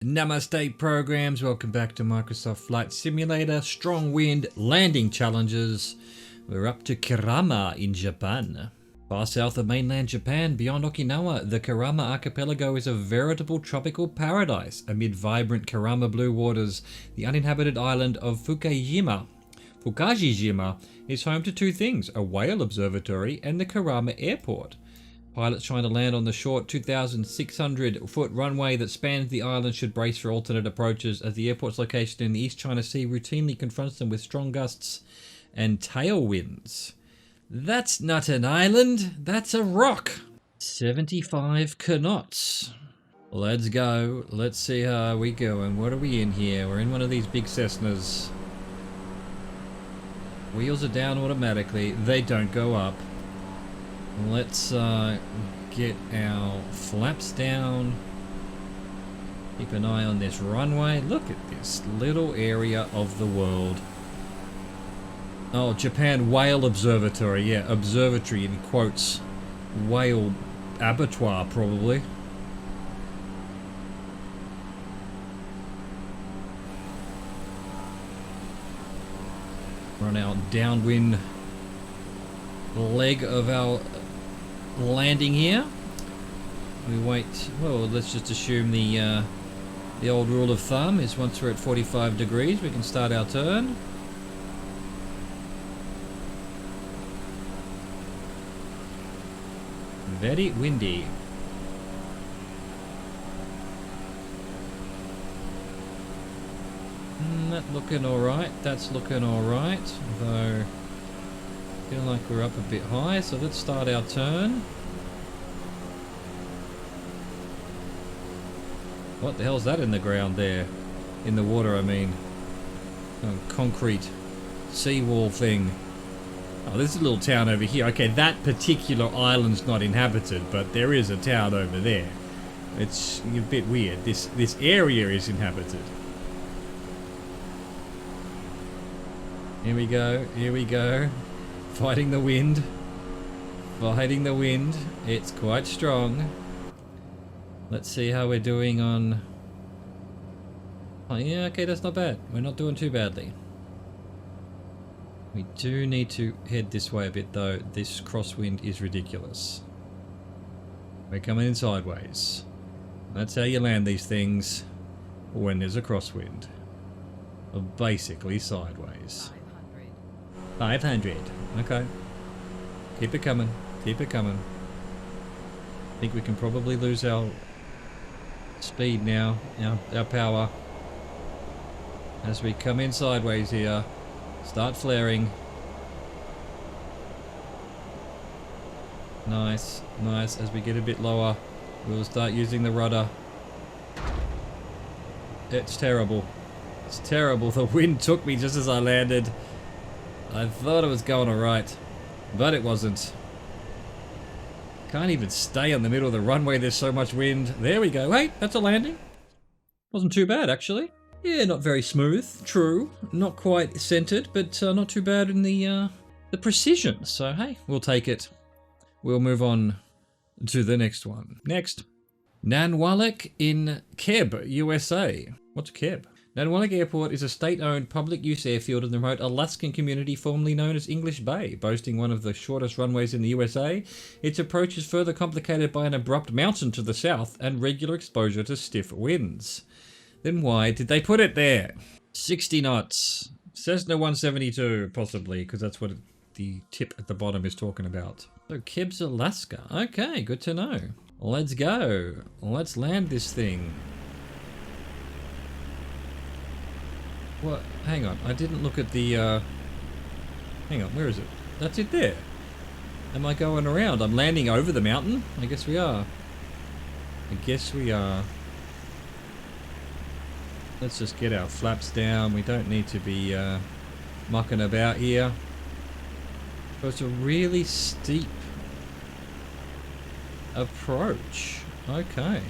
Namaste programs, welcome back to Microsoft Flight Simulator, Strong Wind Landing Challenges. We're up to Kerama in Japan. Far south of mainland Japan, beyond Okinawa, the Kerama archipelago is a veritable tropical paradise. Amid vibrant Kerama blue waters, the uninhabited island of Fukajima is home to two things, a whale observatory and the Kerama airport. Pilots trying to land on the short 2,600-foot runway that spans the island should brace for alternate approaches, as the airport's location in the East China Sea routinely confronts them with strong gusts and tailwinds. That's not an island, that's a rock! 75 knots. Let's go. Let's see how we go. And what are we in here? We're in one of these big Cessnas. Wheels are down automatically. They don't go up. Let's get our flaps down. Keep an eye on this runway. Look at this little area of the world. Oh, Japan Whale Observatory. Yeah, observatory in quotes. Whale abattoir, probably. Run our downwind leg of our landing here. We wait. Well, let's just assume the old rule of thumb is once we're at 45 degrees, we can start our turn. Very windy. That's looking alright. That's looking alright. Though feel like we're up a bit high, so let's start our turn. What the hell's that in the ground there? In the water, I mean. Concrete seawall thing. Oh, there's a little town over here. Okay, that particular island's not inhabited, but there is a town over there. It's a bit weird. This area is inhabited. Here we go. Here we go. Fighting the wind. Fighting the wind. It's quite strong. Let's see how we're doing on... Oh yeah, okay, that's not bad. We're not doing too badly. We do need to head this way a bit though. This crosswind is ridiculous. We're coming in sideways. That's how you land these things when there's a crosswind. Or basically sideways. 500. Okay. Keep it coming. Keep it coming. I think we can probably lose our speed now. Our power. As we come in sideways here. Start flaring. Nice. Nice. As we get a bit lower, we'll start using the rudder. It's terrible. It's terrible. The wind took me just as I landed. I thought it was going alright, but it wasn't. Can't even stay on the middle of the runway, there's so much wind. There we go. Hey, that's a landing. Wasn't too bad, actually. Yeah, not very smooth, true. Not quite centered, but not too bad in the precision. So, hey, we'll take it. We'll move on to the next one. Next. Nanwalek in Keb, USA. What's Keb? Nanwalek Airport is a state-owned public-use airfield in the remote Alaskan community formerly known as English Bay. Boasting one of the shortest runways in the USA, its approach is further complicated by an abrupt mountain to the south and regular exposure to stiff winds. Then why did they put it there? 60 knots. Cessna 172, possibly, because that's what the tip at the bottom is talking about. So, Keb's Alaska. Okay, good to know. Let's go. Let's land this thing. What? Hang on, I didn't look at the, hang on, where is it? That's it there. Am I going around? I'm landing over the mountain? I guess we are. I guess we are. Let's just get our flaps down. We don't need to be, mucking about here. So it's a really steep approach. Okay.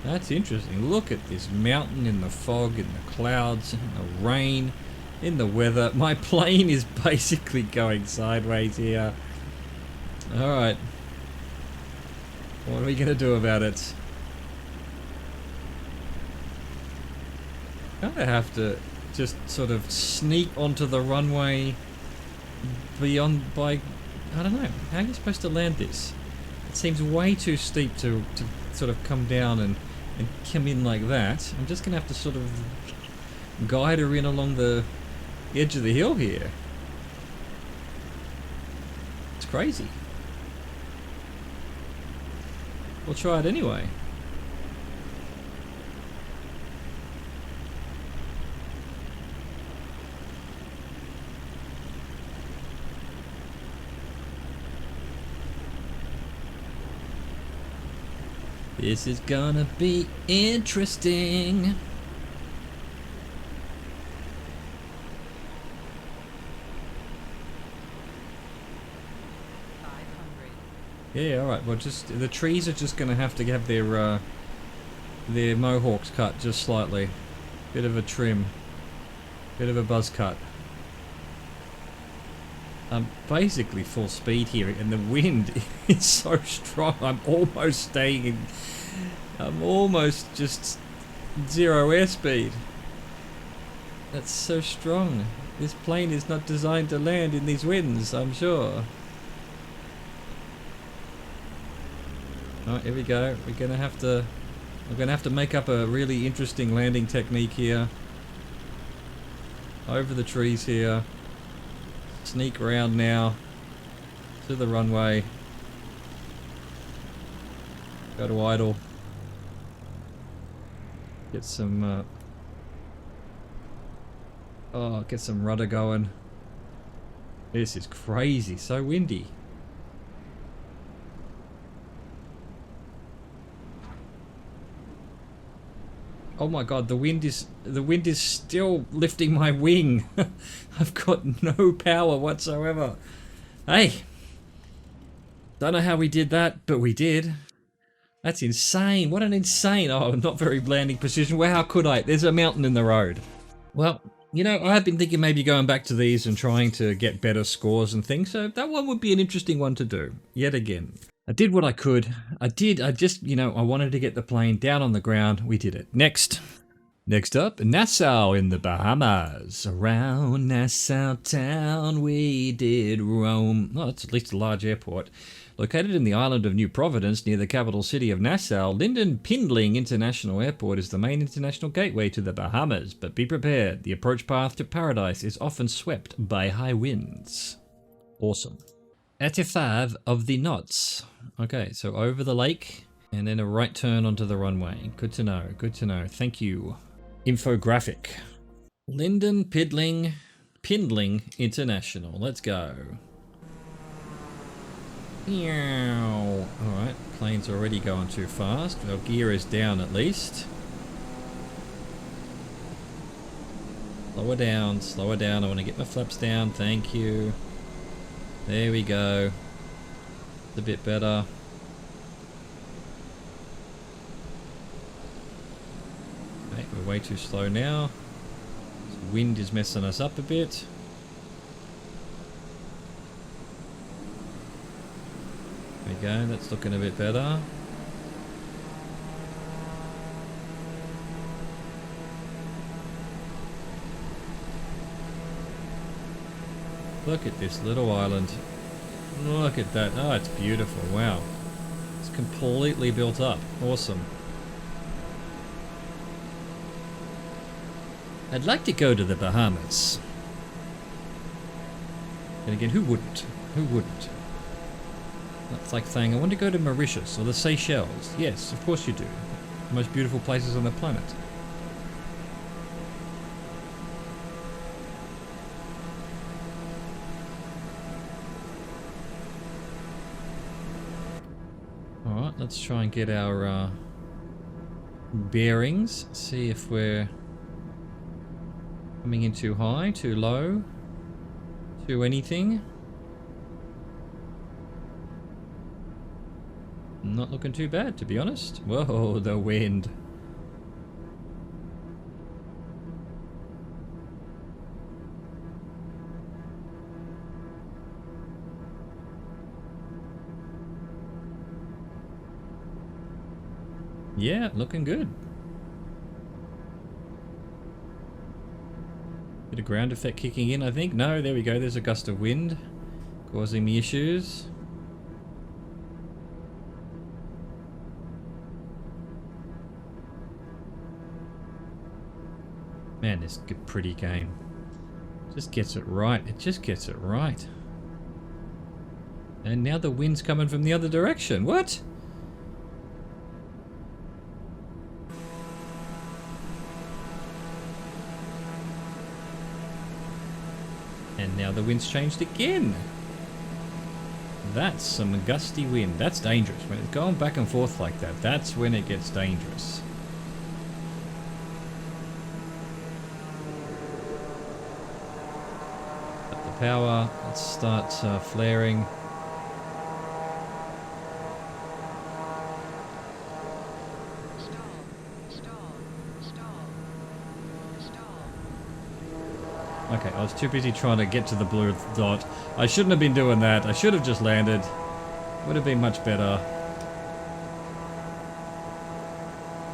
That's interesting. Look at this mountain in the fog, in the clouds, in the rain, in the weather. My plane is basically going sideways here. Alright. What are we going to do about it? Kinda have to just sort of sneak onto the runway beyond by, I don't know, how are you supposed to land this? It seems way too steep to sort of come down and come in like that. I'm just gonna have to sort of guide her in along the edge of the hill here. It's crazy. We'll try it anyway. This is gonna be interesting. Yeah, alright, well just, the trees are just gonna have to have their mohawks cut just slightly. Bit of a trim. Bit of a buzz cut. I'm basically full speed here and the wind is so strong. I'm almost just zero airspeed. That's so strong. This plane is not designed to land in these winds, I'm sure. Alright, here we go. I'm gonna have to make up a really interesting landing technique here. Over the trees here. Sneak around now to the runway. Go to idle. Get some get some rudder going. This is crazy, so windy. Oh my god, the wind is still lifting my wing. I've got no power whatsoever. Hey, don't know how we did that, but we did. That's insane. What an insane. Oh, not very landing position. Well, how could I? There's a mountain in the road. Well, you know, I've been thinking maybe going back to these and trying to get better scores and things, so that one would be an interesting one to do, yet again. I did what I could. I just, you know, I wanted to get the plane down on the ground. We did it. Next up, Nassau in the Bahamas. Around Nassau town we did roam. Oh, that's at least a large airport. Located in the island of New Providence near the capital city of Nassau, Lynden Pindling International Airport is the main international gateway to the Bahamas. But be prepared, the approach path to paradise is often swept by high winds. Awesome. 85 of the knots. Okay, so over the lake and then a right turn onto the runway. Good to know, good to know. Thank you. Infographic. Lynden Pindling International. Let's go. Alright, plane's already going too fast. Our gear is down at least. Slow her down, slow her down. I want to get my flaps down. Thank you. There we go. It's a bit better. Okay, we're way too slow now. The wind is messing us up a bit. There we go, that's looking a bit better. Look at this little island. Look at that. Oh, it's beautiful. Wow. It's completely built up. Awesome. I'd like to go to the Bahamas. And again, who wouldn't? Who wouldn't? That's like saying, I want to go to Mauritius or the Seychelles. Yes, of course you do. The most beautiful places on the planet. Alright, let's try and get our bearings. See if we're coming in too high, too low, too anything. Not looking too bad, to be honest. Whoa, the wind. Yeah, looking good. Bit of ground effect kicking in, I think. No, there we go. There's a gust of wind causing me issues. Man, this is a pretty game. Just gets it right. It just gets it right. And now the wind's coming from the other direction. What? And now the wind's changed again. That's some gusty wind. That's dangerous. When it's going back and forth like that, that's when it gets dangerous. Up the power. Let's start flaring. Okay, I was too busy trying to get to the blue dot. I shouldn't have been doing that. I should have just landed. Would have been much better.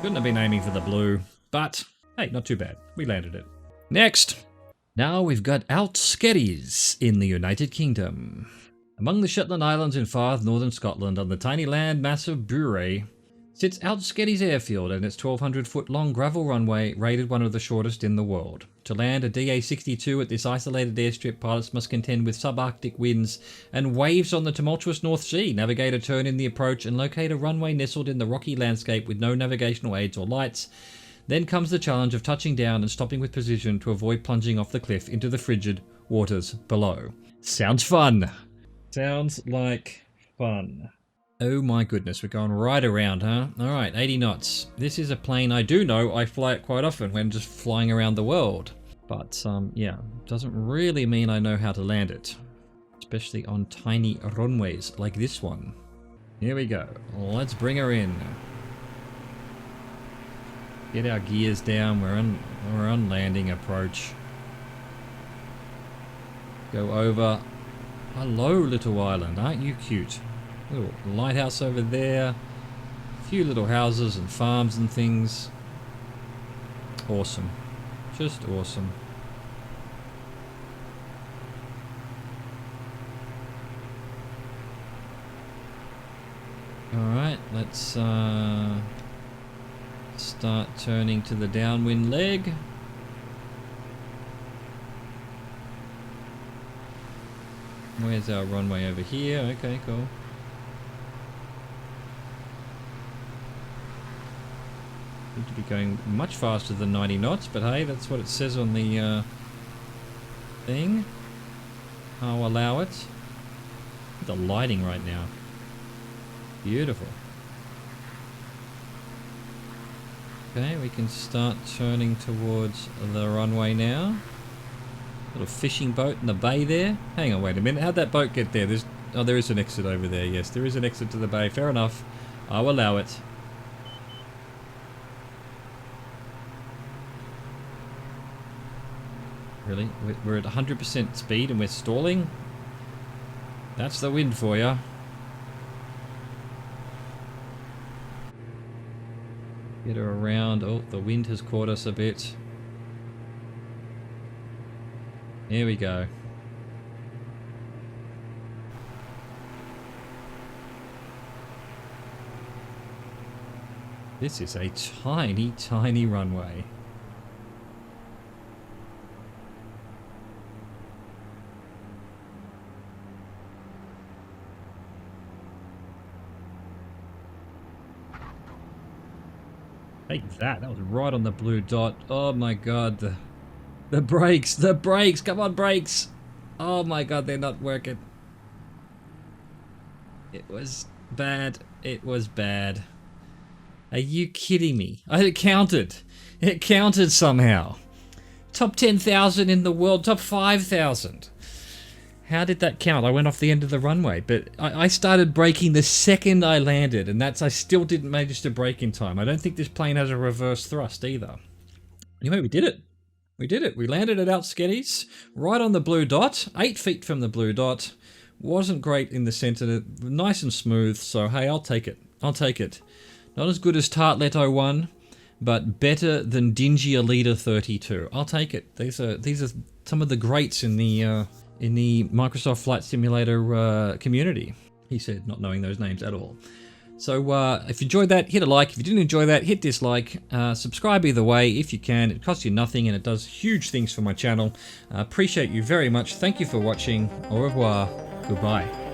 Couldn't have been aiming for the blue. But, hey, not too bad. We landed it. Next! Now we've got Outskeddies in the United Kingdom. Among the Shetland Islands in far northern Scotland, on the tiny land mass of Burey, sits Outskeddies Airfield and its 1,200-foot long gravel runway, rated one of the shortest in the world. To land a DA-62 at this isolated airstrip, pilots must contend with subarctic winds and waves on the tumultuous North Sea, navigate a turn in the approach, and locate a runway nestled in the rocky landscape with no navigational aids or lights. Then comes the challenge of touching down and stopping with precision to avoid plunging off the cliff into the frigid waters below. Sounds fun! Sounds like fun. Oh my goodness, we're going right around, huh? Alright, 80 knots. This is a plane I do know. I fly it quite often when just flying around the world. But, yeah, doesn't really mean I know how to land it. Especially on tiny runways like this one. Here we go. Let's bring her in. Get our gears down. We're on landing approach. Go over. Hello, little island. Aren't you cute? Little lighthouse over there. A few little houses and farms and things. Awesome. Just awesome. Alright, let's start turning to the downwind leg. Where's our runway over here? Okay, cool. Need to be going much faster than 90 knots, but hey, that's what it says on the thing. I'll allow it. The lighting right now. Beautiful. Okay, we can start turning towards the runway now. Little fishing boat in the bay there. Hang on, wait a minute. How'd that boat get there? Oh, there is an exit over there. Yes, there is an exit to the bay. Fair enough. I'll allow it. Really? We're at 100% speed and we're stalling? That's the wind for ya. Get her around. Oh, the wind has caught us a bit. Here we go. This is a tiny, tiny runway. Take that. That was right on the blue dot. Oh my god. The brakes. The brakes. Come on, brakes. Oh my god, they're not working. It was bad. It was bad. Are you kidding me? It counted. It counted somehow. Top 10,000 in the world. Top 5,000. How did that count? I went off the end of the runway, but I started braking the second I landed, and I still didn't manage to brake in time. I don't think this plane has a reverse thrust either. Anyway, we did it. We did it. We landed at Outskeddies, right on the blue dot, 8 feet from the blue dot. Wasn't great in the center, nice and smooth, so hey, I'll take it. I'll take it. Not as good as Tartlet 01, but better than dingy Leader 32. I'll take it. These are some of the greats in the Microsoft Flight Simulator community, he said, not knowing those names at all. So if you enjoyed that, hit a like. If you didn't enjoy that, hit dislike. Subscribe either way if you can. It costs you nothing and it does huge things for my channel. Appreciate you very much. Thank you for watching. Au revoir. Goodbye.